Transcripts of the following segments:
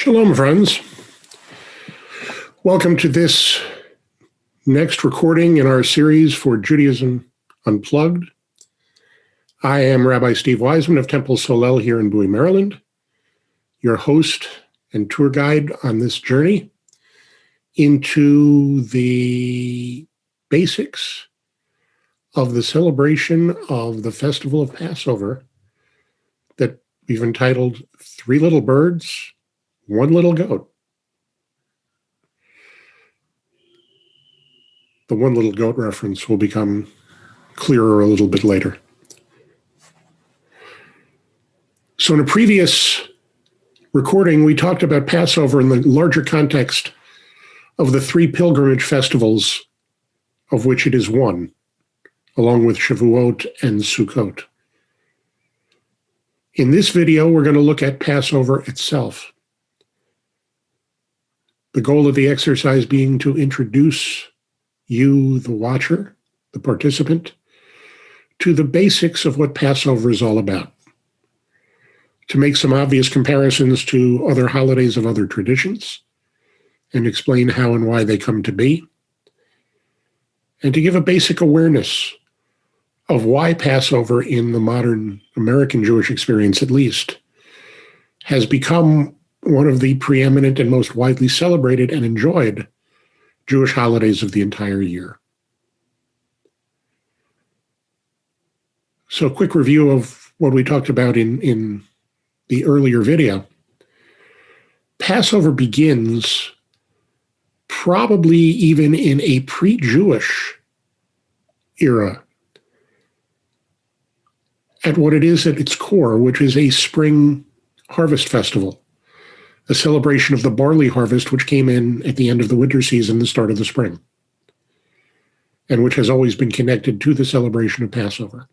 Shalom, friends. Welcome to this next recording in our series for Judaism Unplugged. I am Rabbi Steve Wiseman of Temple Solel here in Bowie, Maryland, your host and tour guide on this journey into the basics of the celebration of the festival of Passover that we've entitled Three Little Birds, One Little Goat. The one little goat reference will become clearer a little bit later. So in a previous recording, we talked about Passover in the larger context of the three pilgrimage festivals of which it is one, along with Shavuot and Sukkot. In this video, we're going to look at Passover itself. The goal of the exercise being to introduce you, the watcher, the participant, to the basics of what Passover is all about, to make some obvious comparisons to other holidays of other traditions, and explain how and why they come to be, and to give a basic awareness of why Passover, in the modern American Jewish experience at least, has become one of the preeminent and most widely celebrated and enjoyed Jewish holidays of the entire year. So a quick review of what we talked about in the earlier video. Passover begins probably even in a pre-Jewish era at what it is at its core, which is a spring harvest festival, a celebration of the barley harvest, which came in at the end of the winter season, the start of the spring, and which has always been connected to the celebration of Passover.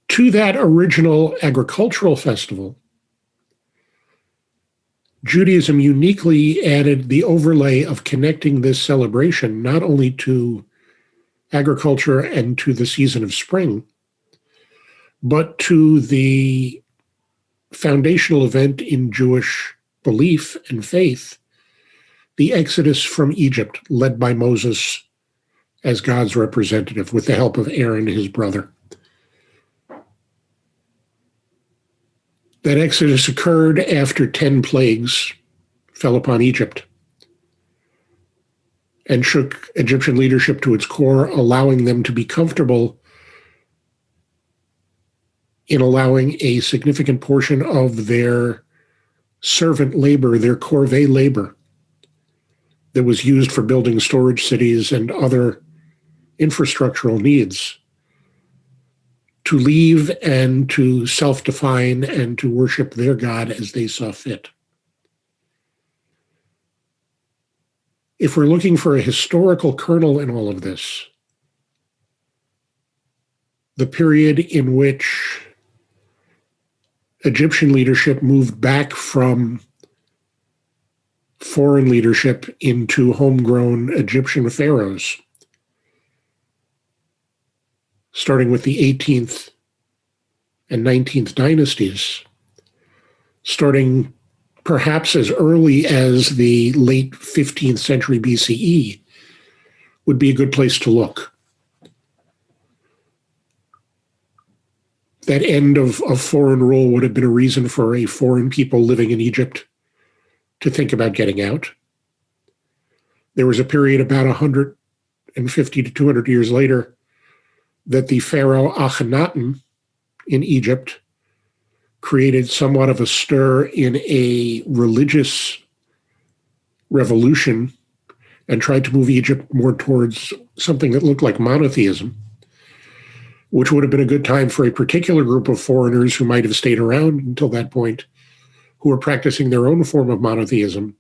To that original agricultural festival, Judaism uniquely added the overlay of connecting this celebration not only to agriculture and to the season of spring, but to the foundational event in Jewish belief and faith, the Exodus from Egypt, led by Moses as God's representative with the help of Aaron, his brother. That Exodus occurred after 10 plagues fell upon Egypt and shook Egyptian leadership to its core, allowing them to be comfortable in allowing a significant portion of their servant labor, their corvée labor, that was used for building storage cities and other infrastructural needs, to leave and to self-define and to worship their God as they saw fit. If we're looking for a historical kernel in all of this, the period in which Egyptian leadership moved back from foreign leadership into homegrown Egyptian pharaohs, starting with the 18th and 19th dynasties, starting perhaps as early as the late 15th century BCE, would be a good place to look. That end of foreign rule would have been a reason for a foreign people living in Egypt to think about getting out. There was a period about 150 to 200 years later that the pharaoh Akhenaten in Egypt created somewhat of a stir in a religious revolution and tried to move Egypt more towards something that looked like monotheism, which would have been a good time for a particular group of foreigners who might have stayed around until that point, who were practicing their own form of monotheism,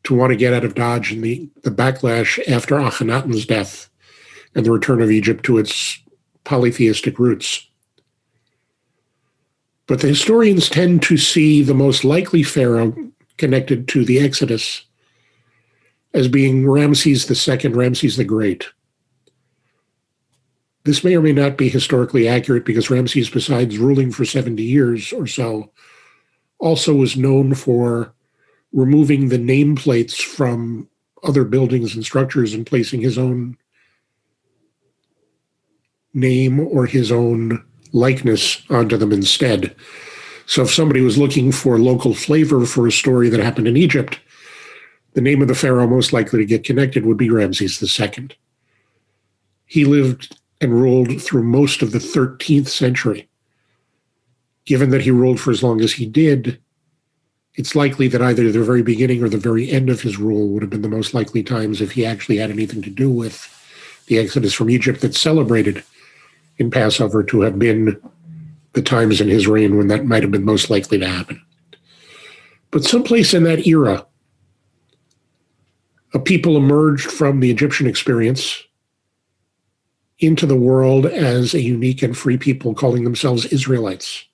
to want to get out of Dodge and the backlash after Akhenaten's death and the return of Egypt to its polytheistic roots. But the historians tend to see the most likely pharaoh connected to the Exodus as being Ramses II, Ramses the Great. This may or may not be historically accurate because Ramses, besides ruling for 70 years or so, also was known for removing the nameplates from other buildings and structures and placing his own name or his own likeness onto them instead. So if somebody was looking for local flavor for a story that happened in Egypt, the name of the pharaoh most likely to get connected would be Ramses II. He lived and ruled through most of the 13th century. Given that he ruled for as long as he did, it's likely that either the very beginning or the very end of his rule would have been the most likely times if he actually had anything to do with the exodus from Egypt that's celebrated in Passover to have been the times in his reign when that might have been most likely to happen. But someplace in that era, a people emerged from the Egyptian experience into the world as a unique and free people, calling themselves Israelites,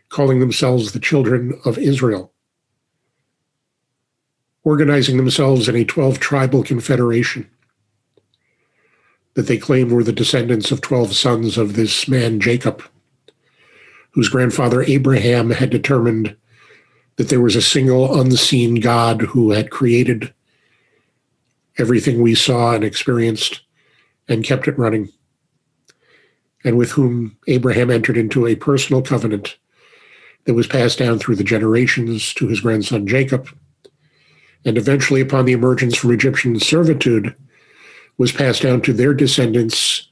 calling themselves the children of Israel, organizing themselves in a 12-tribal confederation that they claimed were the descendants of 12 sons of this man Jacob, whose grandfather Abraham had determined that there was a single unseen God who had created everything we saw and experienced and kept it running, and with whom Abraham entered into a personal covenant that was passed down through the generations to his grandson Jacob, and eventually, upon the emergence from Egyptian servitude, was passed down to their descendants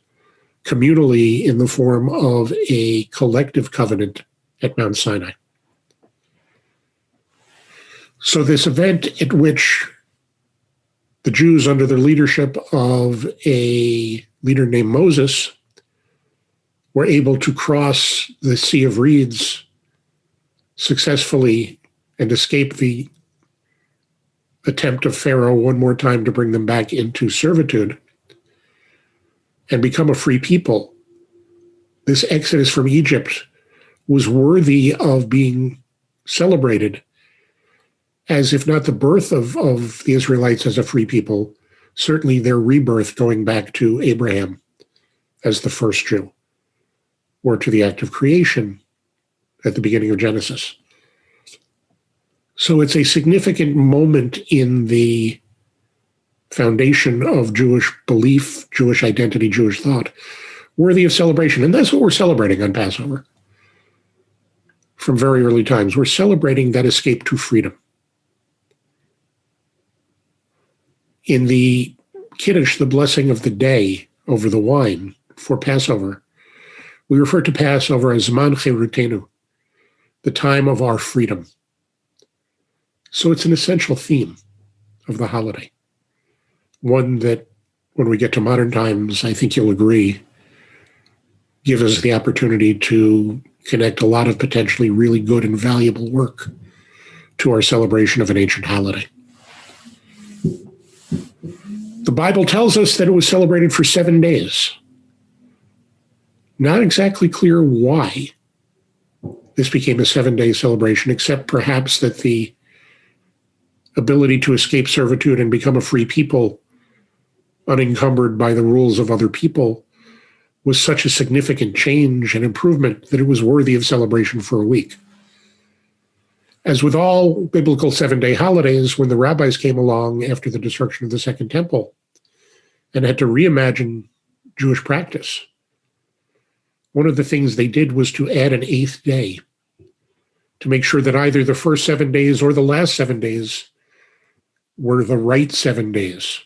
communally in the form of a collective covenant at Mount Sinai. So this event at which the Jews, under the leadership of a leader named Moses, were able to cross the Sea of Reeds successfully and escape the attempt of Pharaoh one more time to bring them back into servitude and become a free people. This exodus from Egypt was worthy of being celebrated as, if not the birth of the Israelites as a free people, certainly their rebirth going back to Abraham as the first Jew, or to the act of creation at the beginning of Genesis. So it's a significant moment in the foundation of Jewish belief, Jewish identity, Jewish thought, worthy of celebration. And that's what we're celebrating on Passover. From very early times, we're celebrating that escape to freedom. In the Kiddush, the blessing of the day over the wine for Passover, we refer to Passover as Zman Cherutenu, the time of our freedom. So it's an essential theme of the holiday, one that, when we get to modern times, I think you'll agree, gives us the opportunity to connect a lot of potentially really good and valuable work to our celebration of an ancient holiday. The Bible tells us that it was celebrated for 7 days. Not exactly clear why this became a 7-day celebration, except perhaps that the ability to escape servitude and become a free people, unencumbered by the rules of other people, was such a significant change and improvement that it was worthy of celebration for a week. As with all biblical 7-day holidays, when the rabbis came along after the destruction of the Second Temple and had to reimagine Jewish practice, one of the things they did was to add an 8th day to make sure that either the first 7 days or the last 7 days were the right 7 days,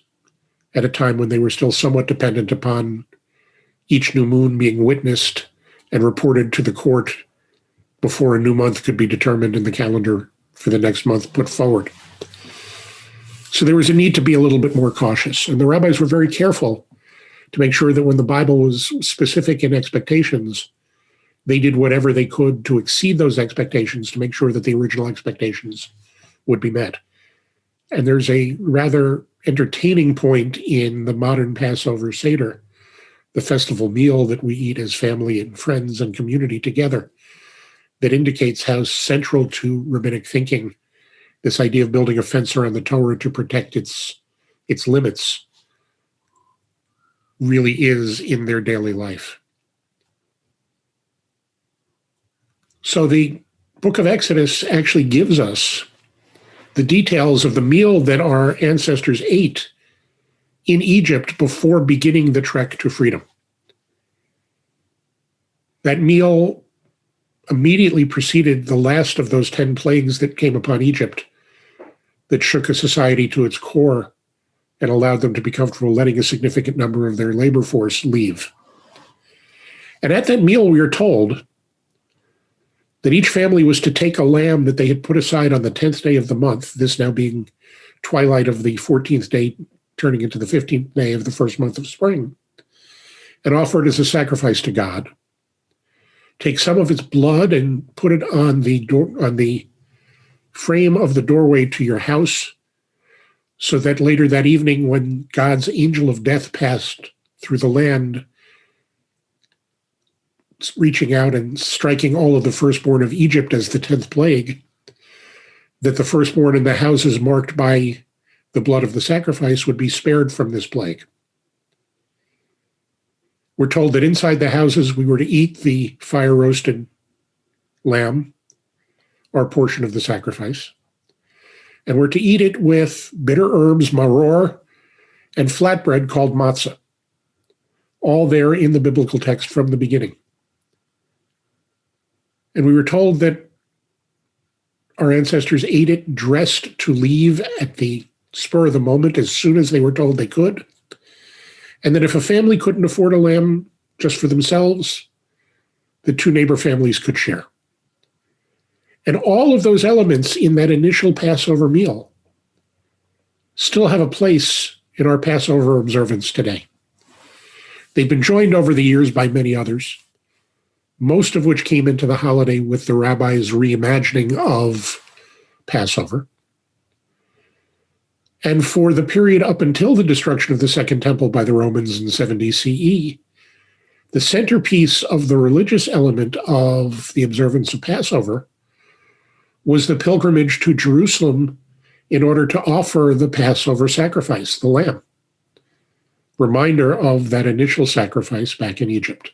at a time when they were still somewhat dependent upon each new moon being witnessed and reported to the court before a new month could be determined in the calendar for the next month put forward. So there was a need to be a little bit more cautious. And the rabbis were very careful to make sure that when the Bible was specific in expectations, they did whatever they could to exceed those expectations to make sure that the original expectations would be met. And there's a rather entertaining point in the modern Passover Seder, the festival meal that we eat as family and friends and community together, that indicates how central to rabbinic thinking this idea of building a fence around the Torah to protect its limits really is in their daily life. So the book of Exodus actually gives us the details of the meal that our ancestors ate in Egypt before beginning the trek to freedom. That meal immediately preceded the last of those 10 plagues that came upon Egypt that shook a society to its core and allowed them to be comfortable letting a significant number of their labor force leave. And at that meal, we are told that each family was to take a lamb that they had put aside on the 10th day of the month, this now being twilight of the 14th day, turning into the 15th day of the first month of spring, and offer it as a sacrifice to God. Take some of its blood and put it on the frame of the doorway to your house, so that later that evening, when God's angel of death passed through the land, reaching out and striking all of the firstborn of Egypt as the 10th plague, that the firstborn in the houses marked by the blood of the sacrifice would be spared from this plague. We're told that inside the houses we were to eat the fire-roasted lamb, our portion of the sacrifice, and we're to eat it with bitter herbs, maror, and flatbread called matzah, all there in the biblical text from the beginning. And we were told that our ancestors ate it dressed to leave at the spur of the moment as soon as they were told they could. And that if a family couldn't afford a lamb just for themselves, the two neighbor families could share. And all of those elements in that initial Passover meal still have a place in our Passover observance today. They've been joined over the years by many others, most of which came into the holiday with the rabbis' reimagining of Passover. And for the period up until the destruction of the Second Temple by the Romans in 70 CE, the centerpiece of the religious element of the observance of Passover was the pilgrimage to Jerusalem in order to offer the Passover sacrifice, the lamb, reminder of that initial sacrifice back in Egypt.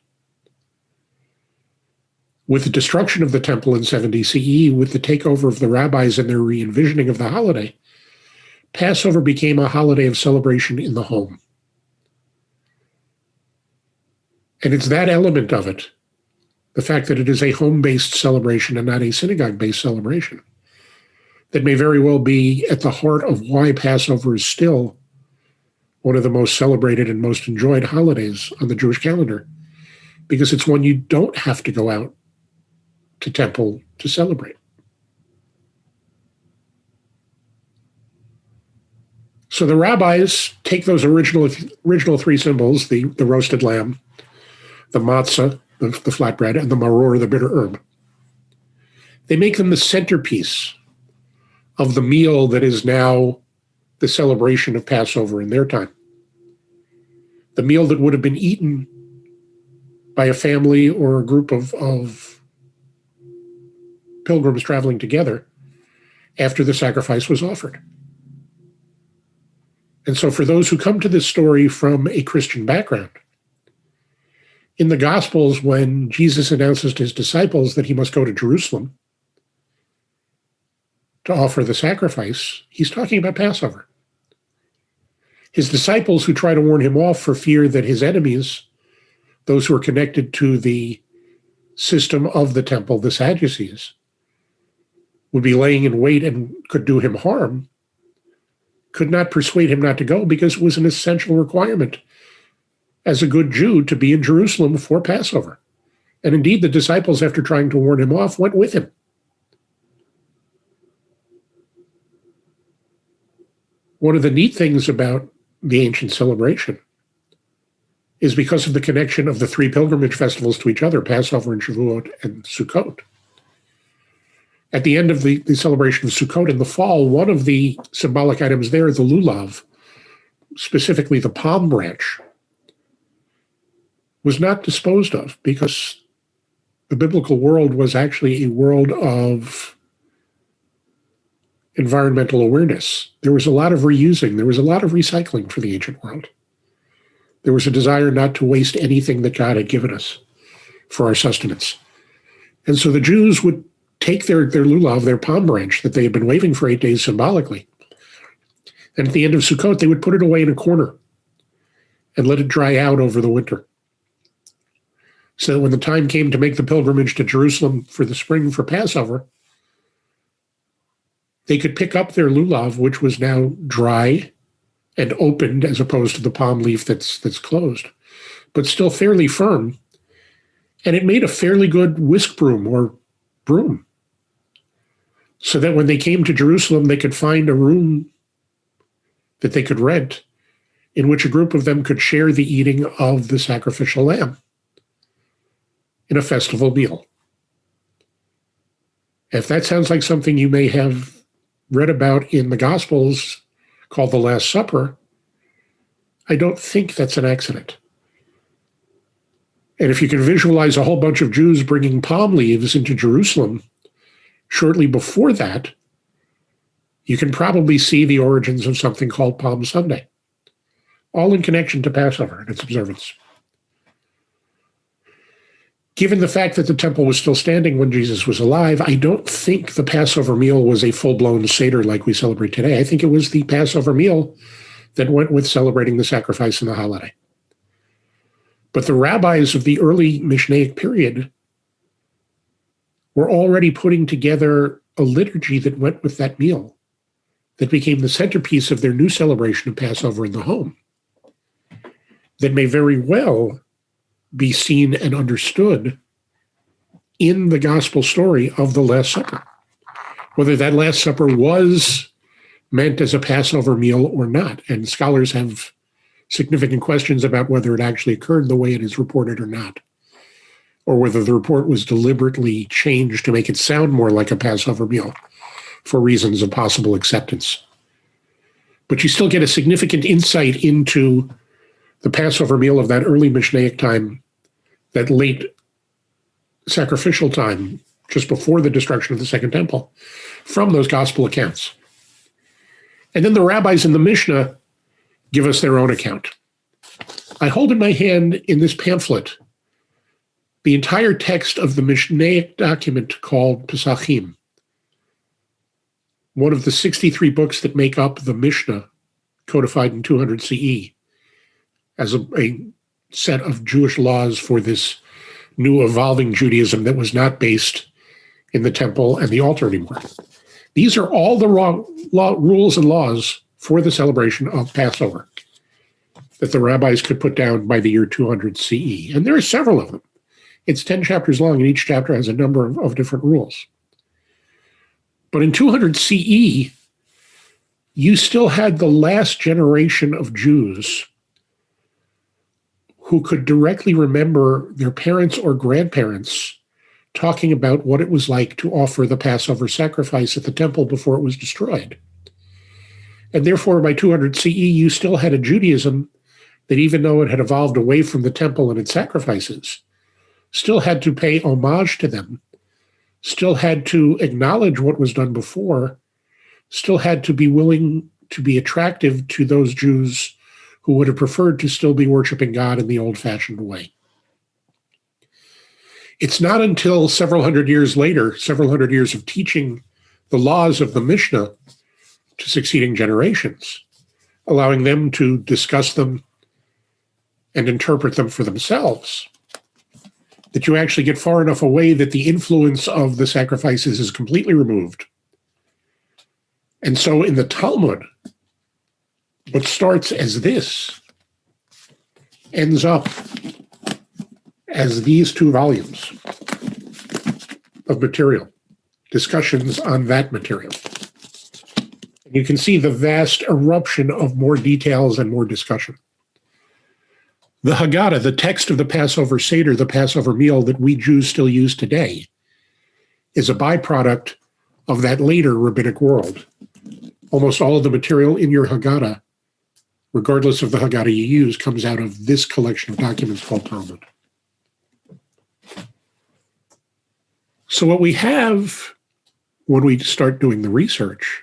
With the destruction of the temple in 70 CE, with the takeover of the rabbis and their re-envisioning of the holiday, Passover became a holiday of celebration in the home. And it's that element of it, the fact that it is a home-based celebration and not a synagogue-based celebration, that may very well be at the heart of why Passover is still one of the most celebrated and most enjoyed holidays on the Jewish calendar, because it's one you don't have to go out to temple to celebrate. So the rabbis take those original three symbols, the roasted lamb, the matzah, the flatbread, and the maror, the bitter herb. They make them the centerpiece of the meal that is now the celebration of Passover in their time. The meal that would have been eaten by a family or a group of pilgrims traveling together after the sacrifice was offered. And so for those who come to this story from a Christian background, in the Gospels, when Jesus announces to his disciples that he must go to Jerusalem to offer the sacrifice, he's talking about Passover. His disciples, who try to warn him off for fear that his enemies, those who are connected to the system of the temple, the Sadducees, would be laying in wait and could do him harm, could not persuade him not to go because it was an essential requirement as a good Jew to be in Jerusalem for Passover. And indeed, the disciples, after trying to warn him off, went with him. One of the neat things about the ancient celebration is because of the connection of the three pilgrimage festivals to each other, Passover and Shavuot and Sukkot. At the end of the celebration of Sukkot in the fall, one of the symbolic items there, the lulav, specifically the palm branch, was not disposed of because the biblical world was actually a world of environmental awareness. There was a lot of reusing. There was a lot of recycling for the ancient world. There was a desire not to waste anything that God had given us for our sustenance. And so the Jews would take their lulav, their palm branch that they had been waving for 8 days symbolically, and at the end of Sukkot, they would put it away in a corner and let it dry out over the winter. So that when the time came to make the pilgrimage to Jerusalem for the spring for Passover, they could pick up their lulav, which was now dry and opened as opposed to the palm leaf that's closed, but still fairly firm. And it made a fairly good whisk broom or broom, so that when they came to Jerusalem, they could find a room that they could rent in which a group of them could share the eating of the sacrificial lamb in a festival meal. If that sounds like something you may have read about in the Gospels called the Last Supper, I don't think that's an accident. And if you can visualize a whole bunch of Jews bringing palm leaves into Jerusalem shortly before that, you can probably see the origins of something called Palm Sunday, all in connection to Passover and its observance. Given the fact that the temple was still standing when Jesus was alive, I don't think the Passover meal was a full-blown Seder like we celebrate today. I think it was the Passover meal that went with celebrating the sacrifice and the holiday. But the rabbis of the early Mishnaic period were already putting together a liturgy that went with that meal, that became the centerpiece of their new celebration of Passover in the home, that may very well be seen and understood in the gospel story of the Last Supper. Whether that Last Supper was meant as a Passover meal or not, and scholars have significant questions about whether it actually occurred the way it is reported or not, or whether the report was deliberately changed to make it sound more like a Passover meal for reasons of possible acceptance. But you still get a significant insight into the Passover meal of that early Mishnaic time, that late sacrificial time, just before the destruction of the Second Temple, from those gospel accounts. And then the rabbis in the Mishnah give us their own account. I hold in my hand in this pamphlet the entire text of the Mishnaic document called Pesachim, one of the 63 books that make up the Mishnah, codified in 200 CE, as a set of Jewish laws for this new evolving Judaism that was not based in the temple and the altar anymore. These are all the rules and laws for the celebration of Passover that the rabbis could put down by the year 200 CE. And there are several of them. It's 10 chapters long, and each chapter has a number of different rules. But in 200 CE, you still had the last generation of Jews who could directly remember their parents or grandparents talking about what it was like to offer the Passover sacrifice at the temple before it was destroyed. And therefore, by 200 CE, you still had a Judaism that, even though it had evolved away from the temple and its sacrifices, still had to pay homage to them, still had to acknowledge what was done before, still had to be willing to be attractive to those Jews who would have preferred to still be worshiping God in the old-fashioned way. It's not until several hundred years later, several hundred years of teaching the laws of the Mishnah to succeeding generations, allowing them to discuss them and interpret them for themselves, that you actually get far enough away that the influence of the sacrifices is completely removed. And so in the Talmud, what starts as this ends up as these 2 volumes of material, discussions on that material. And you can see the vast eruption of more details and more discussion. The Hagata, the text of the Passover Seder, the Passover meal that we Jews still use today, is a byproduct of that later rabbinic world. Almost all of the material in your Hagata, regardless of the Haggadah you use, comes out of this collection of documents called Talmud. So what we have when we start doing the research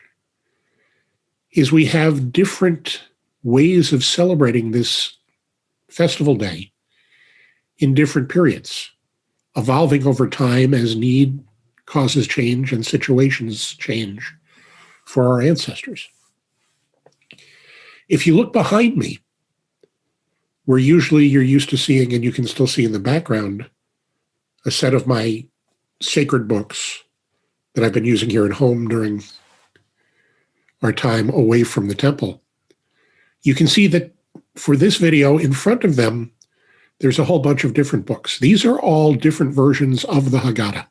is we have different ways of celebrating this festival day in different periods, evolving over time as need causes change and situations change for our ancestors. If you look behind me, where usually you're used to seeing, and you can still see in the background, a set of my sacred books that I've been using here at home during our time away from the temple, you can see that for this video, in front of them, there's a whole bunch of different books. These are all different versions of the Haggadah.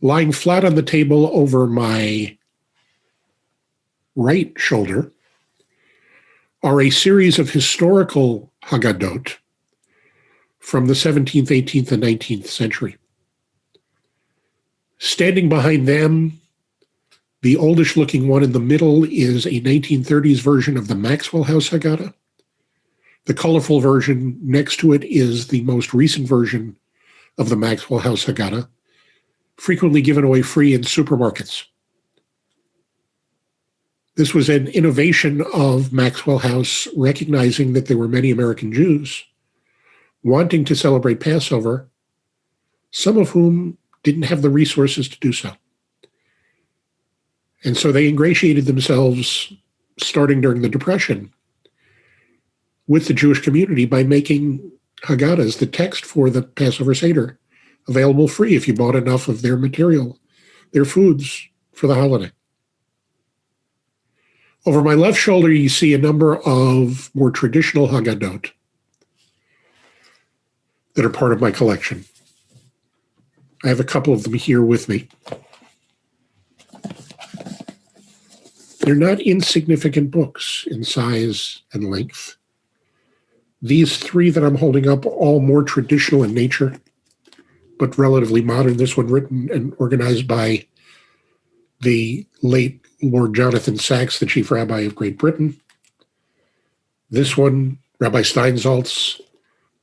Lying flat on the table over my right shoulder are a series of historical Haggadot from the 17th, 18th, and 19th century. Standing behind them, the oldish-looking one in the middle is a 1930s version of the Maxwell House Haggadah. The colorful version next to it is the most recent version of the Maxwell House Haggadah, frequently given away free in supermarkets. This was an innovation of Maxwell House, recognizing that there were many American Jews wanting to celebrate Passover, some of whom didn't have the resources to do so. And so they ingratiated themselves, starting during the Depression, with the Jewish community by making Haggadahs, the text for the Passover Seder, available free if you bought enough of their material, their foods, for the holiday. Over my left shoulder, you see a number of more traditional Haggadot that are part of my collection. I have a couple of them here with me. They're not insignificant books in size and length. These three that I'm holding up are all more traditional in nature, but relatively modern. This one written and organized by the late Lord Jonathan Sacks, the chief rabbi of Great Britain. This one, Rabbi Steinsaltz,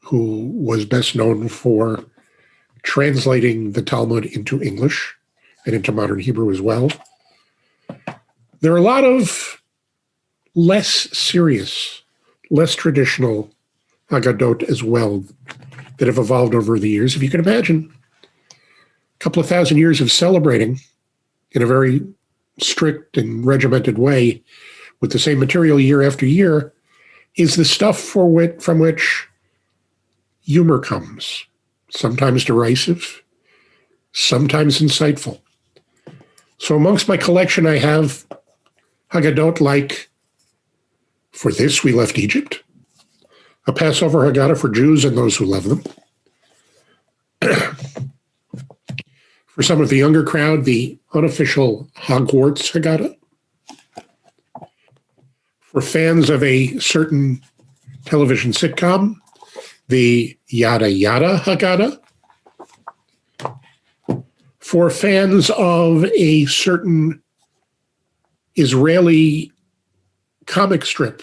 who was best known for translating the Talmud into English and into modern Hebrew as well. There are a lot of less serious, less traditional Haggadot as well that have evolved over the years. If you can imagine, a couple of thousand years of celebrating in a very strict and regimented way with the same material year after year is the stuff from which humor comes, sometimes derisive, sometimes insightful. So amongst my collection, I have Haggadot like For This We Left Egypt, a Passover Haggadah for Jews and those who love them. For some of the younger crowd, the unofficial Hogwarts Haggadah. For fans of a certain television sitcom, the Yada Yada Haggadah. For fans of a certain Israeli comic strip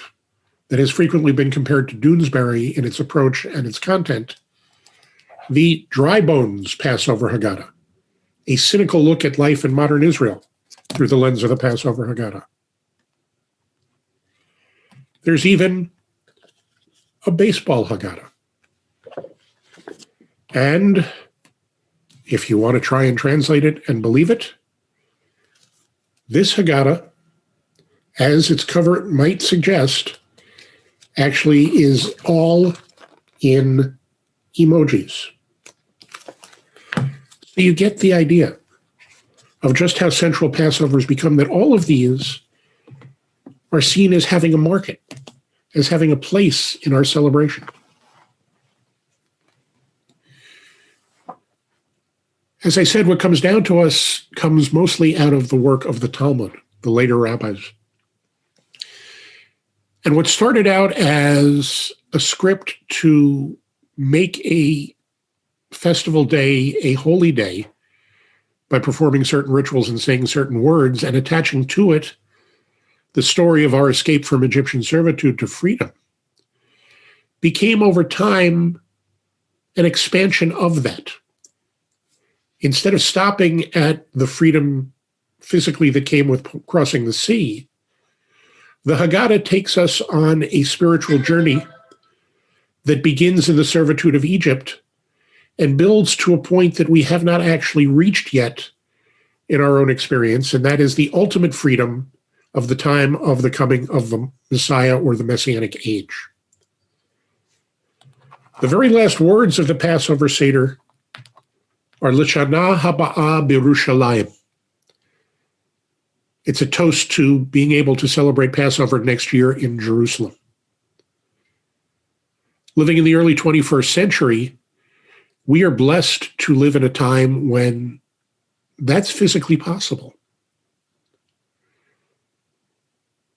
that has frequently been compared to Doonesbury in its approach and its content, the Dry Bones Passover Haggadah, a cynical look at life in modern Israel through the lens of the Passover Haggadah. There's even a baseball Haggadah. And if you want to try and translate it and believe it, this Haggadah, as its cover might suggest, actually is all in emojis. So you get the idea of just how central Passover has become, that all of these are seen as having a market, as having a place in our celebration. As I said, what comes down to us comes mostly out of the work of the Talmud, the later rabbis. And what started out as a script to make a festival day a holy day by performing certain rituals and saying certain words and attaching to it the story of our escape from Egyptian servitude to freedom, became over time an expansion of that. Instead of stopping at the freedom physically that came with crossing the sea, the Haggadah takes us on a spiritual journey that begins in the servitude of Egypt and builds to a point that we have not actually reached yet in our own experience, and that is the ultimate freedom of the time of the coming of the Messiah or the Messianic age. The very last words of the Passover Seder are L'Shana Haba'ah B'Yerushalayim. It's a toast to being able to celebrate Passover next year in Jerusalem. Living in the early 21st century, we are blessed to live in a time when that's physically possible.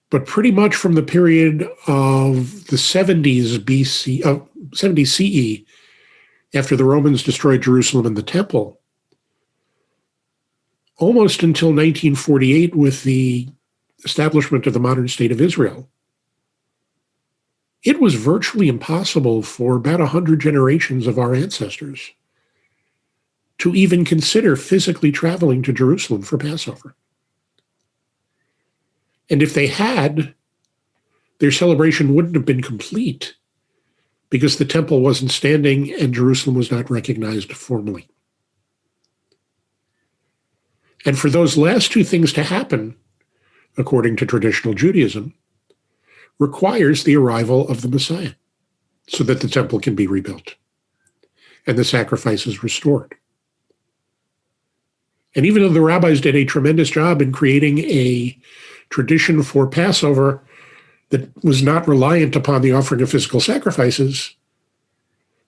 But pretty much from the period of the 70s BC, 70 CE, after the Romans destroyed Jerusalem and the temple, almost until 1948 with the establishment of the modern state of Israel, it was virtually impossible for about 100 generations of our ancestors to even consider physically traveling to Jerusalem for Passover. And if they had, their celebration wouldn't have been complete because the temple wasn't standing and Jerusalem was not recognized formally. And for those last two things to happen, according to traditional Judaism, requires the arrival of the Messiah so that the temple can be rebuilt and the sacrifices restored. And even though the rabbis did a tremendous job in creating a tradition for Passover that was not reliant upon the offering of physical sacrifices,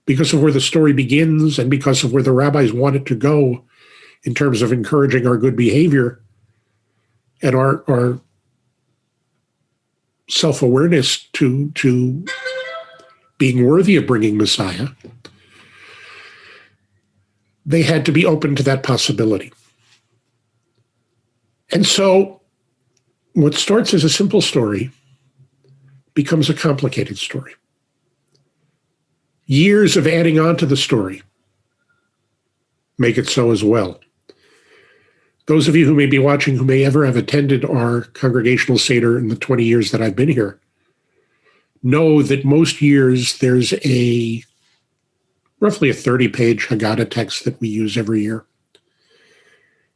because of where the story begins and because of where the rabbis wanted to go in terms of encouraging our good behavior and our self-awareness to being worthy of bringing Messiah, they had to be open to that possibility. And so what starts as a simple story becomes a complicated story. Years of adding on to the story make it so as well. Those of you who may be watching who may ever have attended our congregational Seder in the 20 years that I've been here know that most years there's roughly a 30-page Hagata text that we use every year.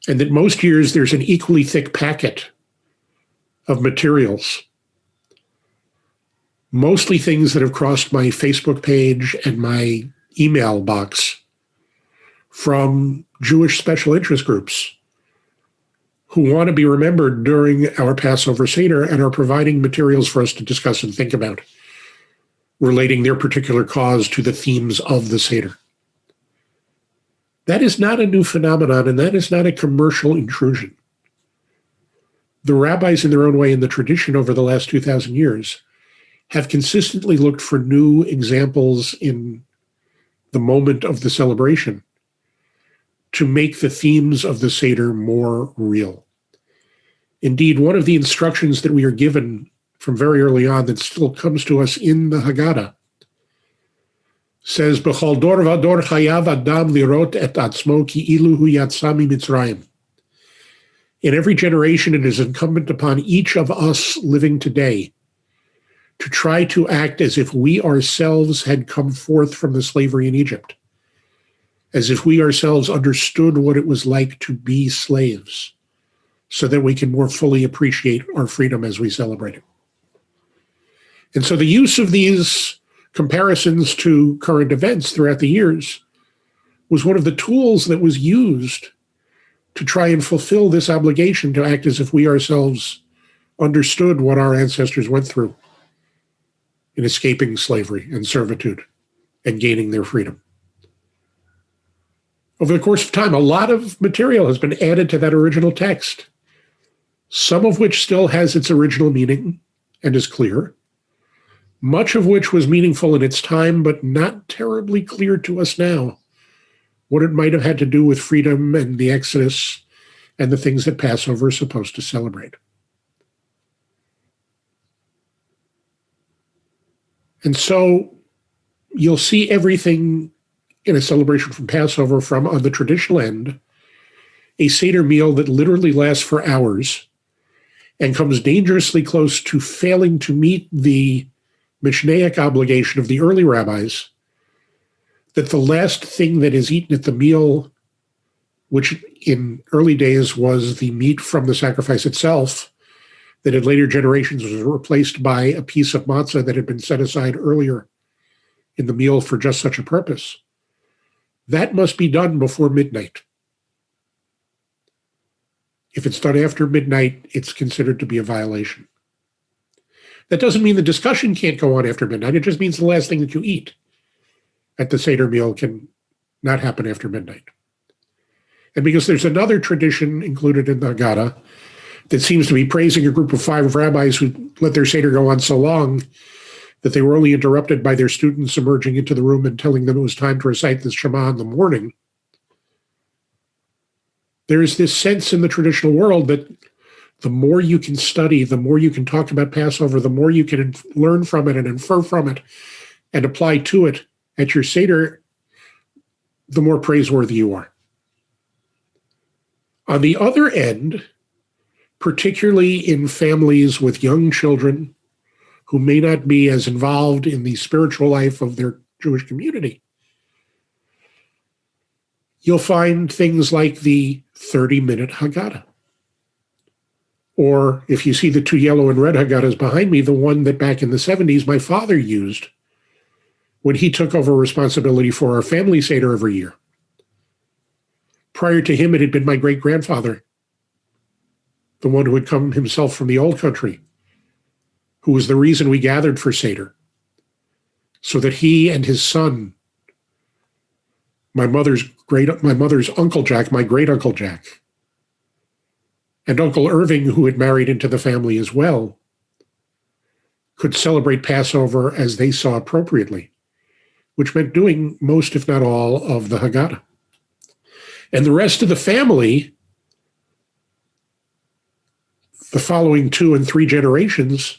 And that most years there's an equally thick packet of materials, mostly things that have crossed my Facebook page and my email box from Jewish special interest groups who want to be remembered during our Passover Seder and are providing materials for us to discuss and think about, relating their particular cause to the themes of the Seder. That is not a new phenomenon, and that is not a commercial intrusion. The rabbis, in their own way, in the tradition over the last 2,000 years, have consistently looked for new examples in the moment of the celebration to make the themes of the Seder more real. Indeed, one of the instructions that we are given from very early on that still comes to us in the Haggadah says, "B'chol dor v'dor chayav adam lirot et atzmo ki ilu hu yatsa miMitzrayim." In every generation, it is incumbent upon each of us living today to try to act as if we ourselves had come forth from the slavery in Egypt, as if we ourselves understood what it was like to be slaves, so that we can more fully appreciate our freedom as we celebrate it. And so the use of these comparisons to current events throughout the years was one of the tools that was used to try and fulfill this obligation to act as if we ourselves understood what our ancestors went through in escaping slavery and servitude and gaining their freedom. Over the course of time, a lot of material has been added to that original text, some of which still has its original meaning and is clear, much of which was meaningful in its time, but not terribly clear to us now, what it might have had to do with freedom and the Exodus and the things that Passover is supposed to celebrate. And so you'll see everything in a celebration from Passover from, on the traditional end, a Seder meal that literally lasts for hours and comes dangerously close to failing to meet the Mishnaic obligation of the early rabbis that the last thing that is eaten at the meal, which in early days was the meat from the sacrifice itself, that in later generations was replaced by a piece of matzah that had been set aside earlier in the meal for just such a purpose, that must be done before midnight. If it's done after midnight, it's considered to be a violation. That doesn't mean the discussion can't go on after midnight. It just means the last thing that you eat at the Seder meal can not happen after midnight. And because there's another tradition included in the Hagata that seems to be praising a group of 5 rabbis who let their Seder go on so long that they were only interrupted by their students emerging into the room and telling them it was time to recite the Shema in the morning. There is this sense in the traditional world that the more you can study, the more you can talk about Passover, the more you can learn from it and infer from it and apply to it at your Seder, the more praiseworthy you are. On the other end, particularly in families with young children who may not be as involved in the spiritual life of their Jewish community, you'll find things like the 30-minute Haggadah. Or if you see the 2 yellow and red Haggadahs behind me, the one that back in the 70s my father used when he took over responsibility for our family Seder every year. Prior to him, it had been my great-grandfather, the one who had come himself from the old country, who was the reason we gathered for Seder, so that he and his son, my mother's Uncle Jack, my great-uncle Jack, and Uncle Irving, who had married into the family as well, could celebrate Passover as they saw appropriately, which meant doing most, if not all, of the Haggadah. And the rest of the family, the following 2 and 3 generations,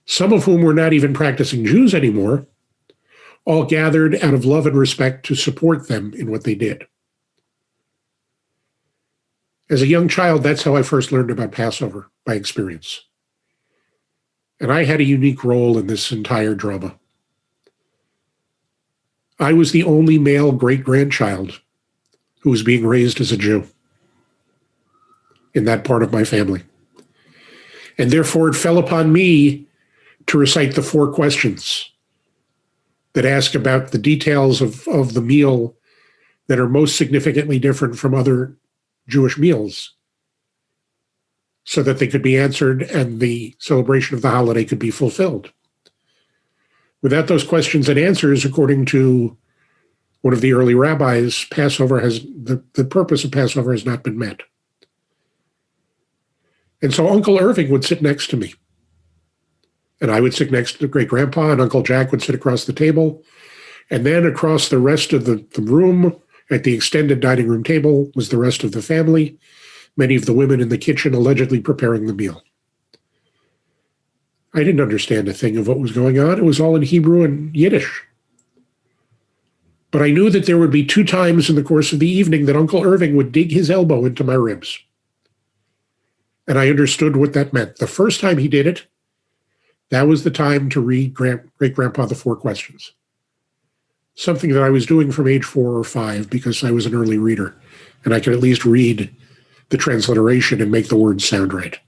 some of whom were not even practicing Jews anymore, all gathered out of love and respect to support them in what they did. As a young child, that's how I first learned about Passover, by experience. And I had a unique role in this entire drama. I was the only male great-grandchild who was being raised as a Jew in that part of my family. And therefore, it fell upon me to recite the 4 questions that ask about the details of the meal that are most significantly different from other Jewish meals, so that they could be answered and the celebration of the holiday could be fulfilled. Without those questions and answers, according to one of the early rabbis, the purpose of Passover has not been met. And so Uncle Irving would sit next to me, and I would sit next to great-grandpa, and Uncle Jack would sit across the table, and then across the rest of the room, at the extended dining room table, was the rest of the family, many of the women in the kitchen allegedly preparing the meal. I didn't understand a thing of what was going on. It was all in Hebrew and Yiddish. But I knew that there would be 2 times in the course of the evening that Uncle Irving would dig his elbow into my ribs. And I understood what that meant. The first time he did it, that was the time to read Great-Grandpa the 4 questions. Something that I was doing from age 4 or 5 because I was an early reader, and I could at least read the transliteration and make the words sound right.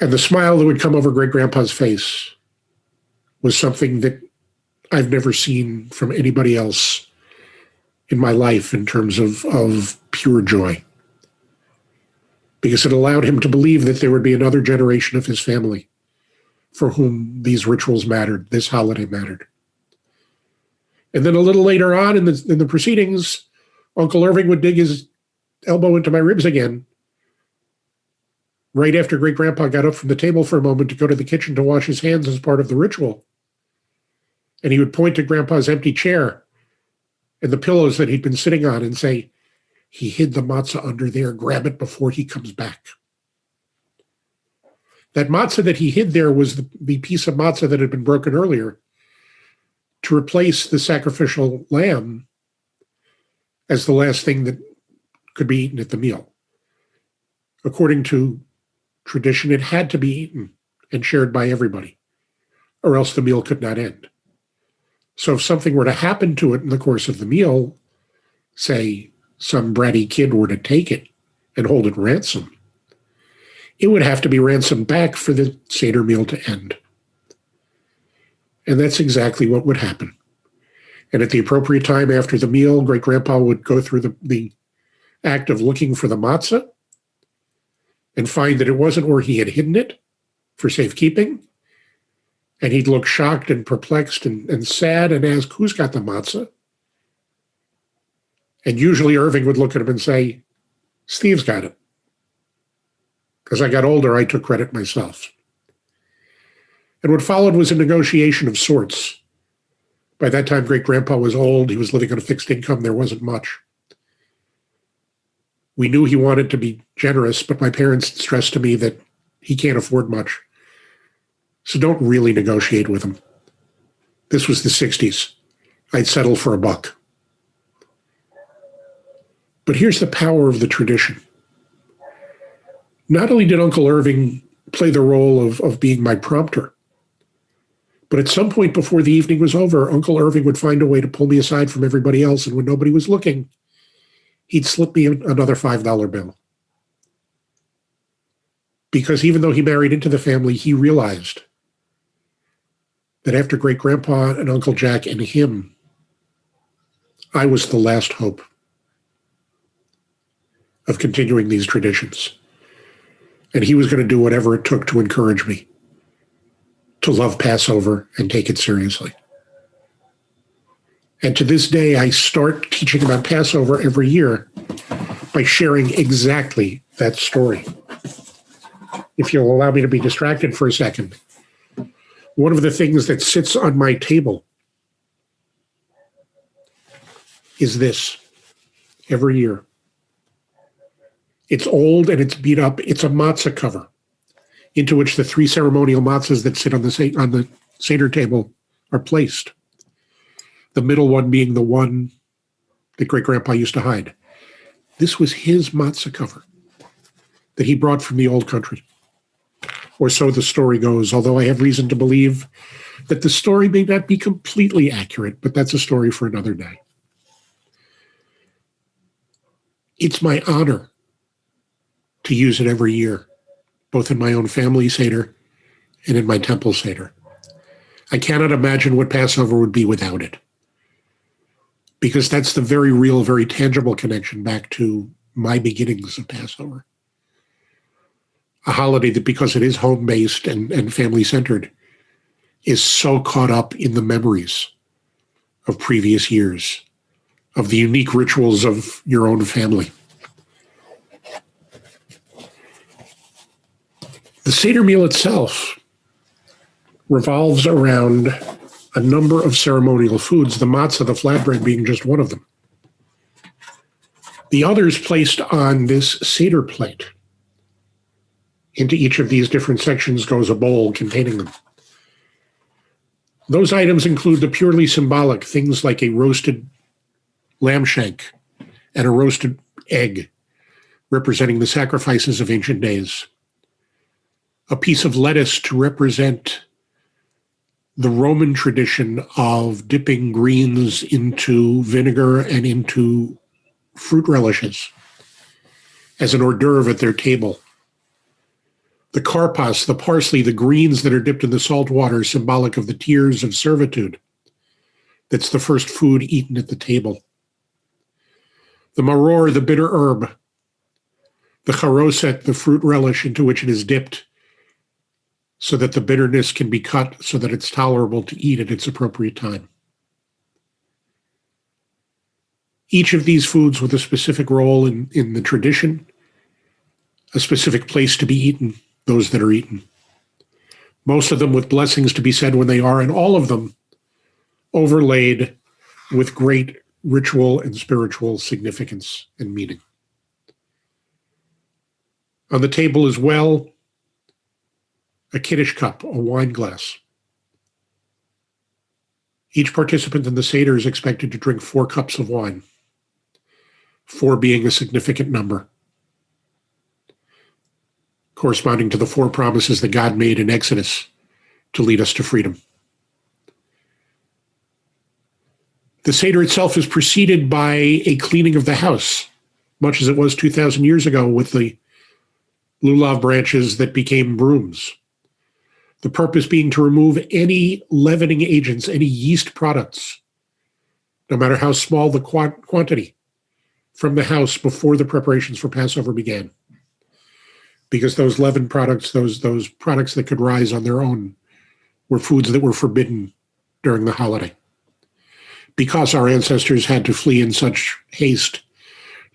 And the smile that would come over Great-Grandpa's face was something that I've never seen from anybody else in my life in terms of pure joy. Because it allowed him to believe that there would be another generation of his family for whom these rituals mattered, this holiday mattered. And then a little later on in the proceedings, Uncle Irving would dig his elbow into my ribs again, right after Great-Grandpa got up from the table for a moment to go to the kitchen to wash his hands as part of the ritual. And he would point to Grandpa's empty chair and the pillows that he'd been sitting on and say, "He hid the matzah under there. Grab it before he comes back." That matzah that he hid there was the piece of matzah that had been broken earlier to replace the sacrificial lamb as the last thing that could be eaten at the meal. According to tradition, it had to be eaten and shared by everybody, or else the meal could not end. So if something were to happen to it in the course of the meal, say some bratty kid were to take it and hold it ransom, it would have to be ransomed back for the Seder meal to end. And that's exactly what would happen. And at the appropriate time after the meal, great-grandpa would go through the act of looking for the matzah and find that it wasn't where he had hidden it for safekeeping. And he'd look shocked and perplexed and sad and ask, who's got the matzah? And usually Irving would look at him and say, Steve's got it. As I got older, I took credit myself. And what followed was a negotiation of sorts. By that time, great-grandpa was old. He was living on a fixed income. There wasn't much. We knew he wanted to be generous, but my parents stressed to me that he can't afford much. So don't really negotiate with him. This was the 60s. I'd settle for $1. But here's the power of the tradition. Not only did Uncle Irving play the role of being my prompter, but at some point before the evening was over, Uncle Irving would find a way to pull me aside from everybody else, and when nobody was looking, he'd slip me another $5 bill. Because even though he married into the family, he realized that after great-grandpa and Uncle Jack and him, I was the last hope of continuing these traditions. And he was going to do whatever it took to encourage me to love Passover and take it seriously. And to this day, I start teaching about Passover every year by sharing exactly that story. If you'll allow me to be distracted for a second, one of the things that sits on my table is this every year. It's old and it's beat up. It's a matzah cover into which the 3 ceremonial matzahs that sit on the Seder table are placed. The middle one being the one that great-grandpa used to hide. This was his matzah cover that he brought from the old country. Or so the story goes, although I have reason to believe that the story may not be completely accurate, but that's a story for another day. It's my honor to use it every year, both in my own family Seder and in my temple Seder. I cannot imagine what Passover would be without it, because that's the very real, very tangible connection back to my beginnings of Passover. A holiday that, because it is home-based and family-centered, is so caught up in the memories of previous years, of the unique rituals of your own family. The Seder meal itself revolves around a number of ceremonial foods, the matzah, the flatbread being just one of them. The others placed on this Seder plate. Into each of these different sections goes a bowl containing them. Those items include the purely symbolic, things like a roasted lamb shank and a roasted egg, representing the sacrifices of ancient days. A piece of lettuce to represent the Roman tradition of dipping greens into vinegar and into fruit relishes as an hors d'oeuvre at their table. The karpas, the parsley, the greens that are dipped in the salt water, symbolic of the tears of servitude. That's the first food eaten at the table. The maror, the bitter herb. The charoset, the fruit relish into which it is dipped so that the bitterness can be cut so that it's tolerable to eat at its appropriate time. Each of these foods with a specific role in the tradition, a specific place to be eaten, those that are eaten. Most of them with blessings to be said when they are, and all of them overlaid with great ritual and spiritual significance and meaning. On the table as well, a kiddush cup, a wine glass. Each participant in the Seder is expected to drink 4 cups of wine, 4 being a significant number, corresponding to the 4 promises that God made in Exodus to lead us to freedom. The Seder itself is preceded by a cleaning of the house, much as it was 2,000 years ago with the lulav branches that became brooms. The purpose being to remove any leavening agents, any yeast products, no matter how small the quantity, from the house before the preparations for Passover began. Because those leavened products, those products that could rise on their own, were foods that were forbidden during the holiday. Because our ancestors had to flee in such haste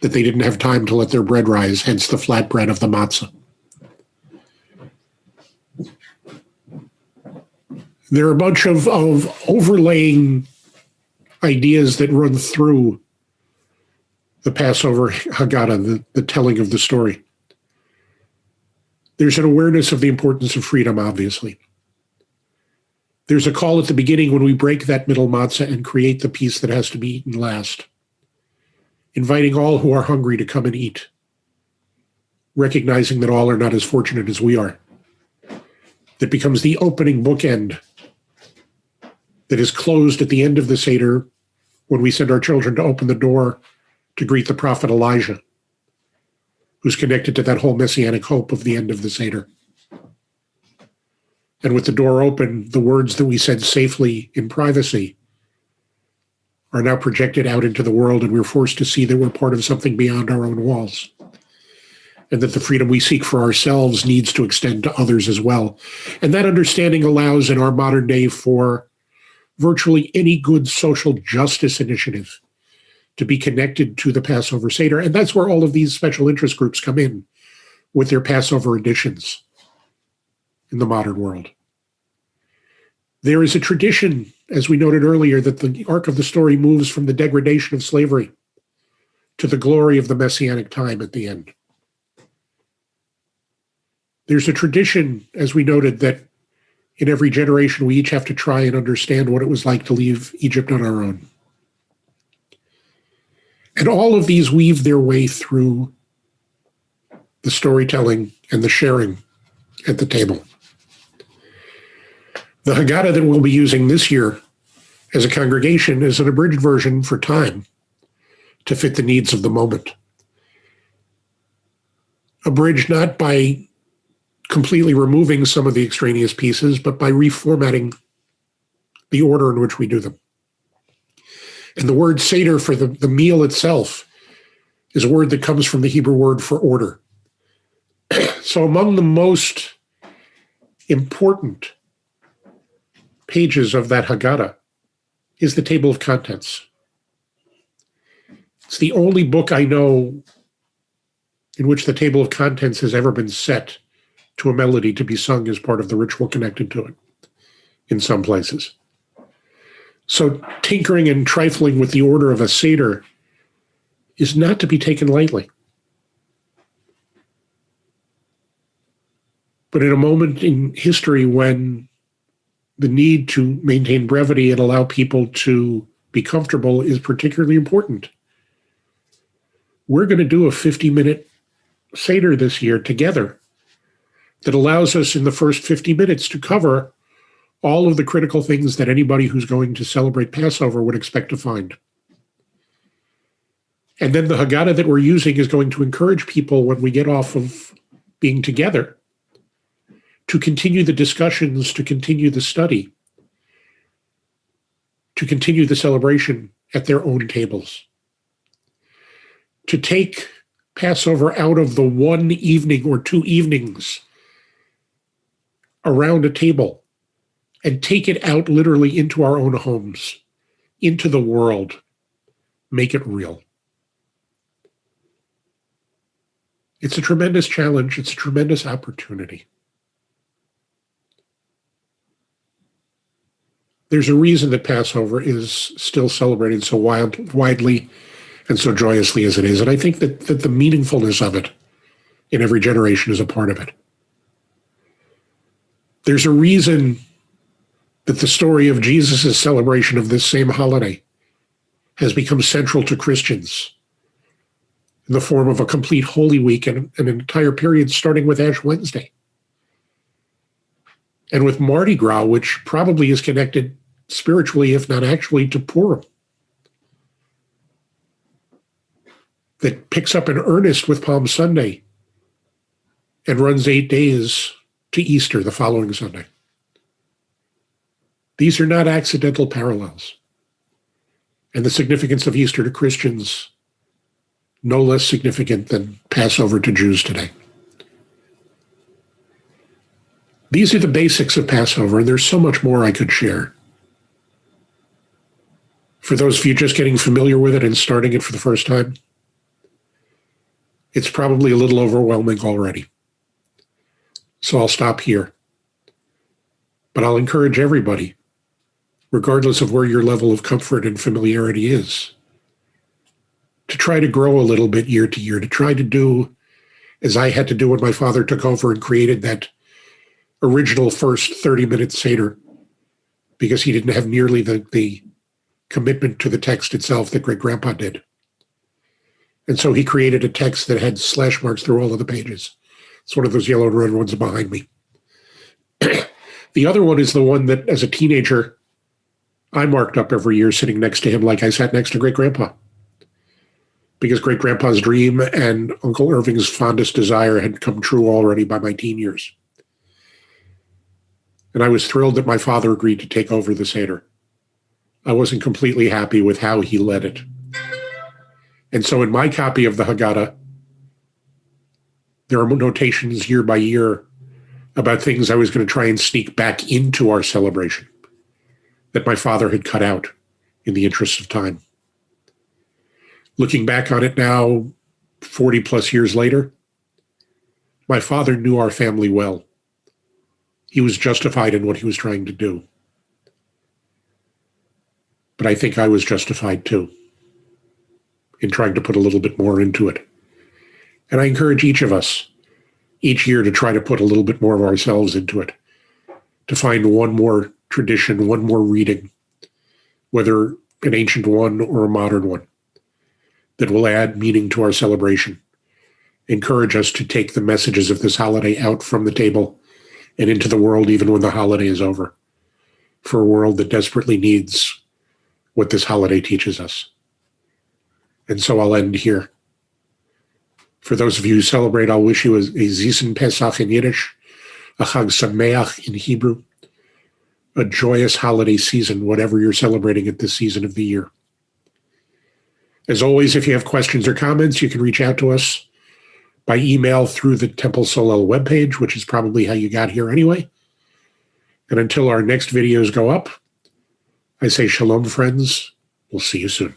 that they didn't have time to let their bread rise, hence the flatbread of the matzah. There are a bunch of overlaying ideas that run through the Passover Haggadah, the telling of the story. There's an awareness of the importance of freedom, obviously. There's a call at the beginning when we break that middle matzah and create the piece that has to be eaten last, inviting all who are hungry to come and eat, recognizing that all are not as fortunate as we are. That becomes the opening bookend that is closed at the end of the Seder when we send our children to open the door to greet the prophet Elijah, who's connected to that whole messianic hope of the end of the Seder. And with the door open, the words that we said safely in privacy are now projected out into the world, and we're forced to see that we're part of something beyond our own walls, and that the freedom we seek for ourselves needs to extend to others as well. And that understanding allows in our modern day for virtually any good social justice initiative to be connected to the Passover Seder. And that's where all of these special interest groups come in with their Passover editions in the modern world. There is a tradition, as we noted earlier, that the arc of the story moves from the degradation of slavery to the glory of the messianic time at the end. There's a tradition, as we noted, that in every generation we each have to try and understand what it was like to leave Egypt on our own. And all of these weave their way through the storytelling and the sharing at the table. The Haggadah that we'll be using this year as a congregation is an abridged version for time to fit the needs of the moment. Abridged not by completely removing some of the extraneous pieces, but by reformatting the order in which we do them. And the word Seder for the meal itself is a word that comes from the Hebrew word for order. So among the most important pages of that Haggadah is the table of contents. It's the only book I know in which the table of contents has ever been set to a melody to be sung as part of the ritual connected to it in some places. So tinkering and trifling with the order of a Seder is not to be taken lightly. But in a moment in history when the need to maintain brevity and allow people to be comfortable is particularly important, we're going to do a 50-minute Seder this year together that allows us in the first 50 minutes to cover all of the critical things that anybody who's going to celebrate Passover would expect to find. And then the Haggadah that we're using is going to encourage people when we get off of being together to continue the discussions, to continue the study, to continue the celebration at their own tables. To take Passover out of the one evening or two evenings around a table and take it out literally into our own homes, into the world, make it real. It's a tremendous challenge. It's a tremendous opportunity. There's a reason that Passover is still celebrated so widely and so joyously as it is. And I think that the meaningfulness of it in every generation is a part of it. There's a reason that the story of Jesus' celebration of this same holiday has become central to Christians in the form of a complete Holy Week and an entire period starting with Ash Wednesday. And with Mardi Gras, which probably is connected spiritually, if not actually, to Purim, that picks up in earnest with Palm Sunday and runs 8 days to Easter the following Sunday. These are not accidental parallels. And the significance of Easter to Christians, no less significant than Passover to Jews today. These are the basics of Passover, and there's so much more I could share. For those of you just getting familiar with it and starting it for the first time, it's probably a little overwhelming already. So I'll stop here. But I'll encourage everybody, regardless of where your level of comfort and familiarity is, to try to grow a little bit year to year, to try to do as I had to do when my father took over and created that original first 30-minute Seder, because he didn't have nearly the commitment to the text itself that great-grandpa did. And so he created a text that had slash marks through all of the pages. It's one of those yellow and red ones behind me. The other one is the one that, as a teenager, I marked up every year sitting next to him like I sat next to great-grandpa. Because great-grandpa's dream and Uncle Irving's fondest desire had come true already by my teen years. And I was thrilled that my father agreed to take over the Seder. I wasn't completely happy with how he led it. And so in my copy of the Hagata, there are notations year by year about things I was going to try and sneak back into our celebration that my father had cut out in the interest of time. Looking back on it now, 40 plus years later, my father knew our family well. He was justified in what he was trying to do. But I think I was justified too in trying to put a little bit more into it. And I encourage each of us each year to try to put a little bit more of ourselves into it, to find one more tradition, one more reading, whether an ancient one or a modern one, that will add meaning to our celebration. Encourage us to take the messages of this holiday out from the table and into the world even when the holiday is over, for a world that desperately needs what this holiday teaches us. And so I'll end here. For those of you who celebrate, I'll wish you a Zisen Pesach in Yiddish, a Chag Sameach in Hebrew, a joyous holiday season, whatever you're celebrating at this season of the year. As always, if you have questions or comments, you can reach out to us by email through the Temple Solel webpage, which is probably how you got here anyway. And until our next videos go up, I say shalom, friends. We'll see you soon.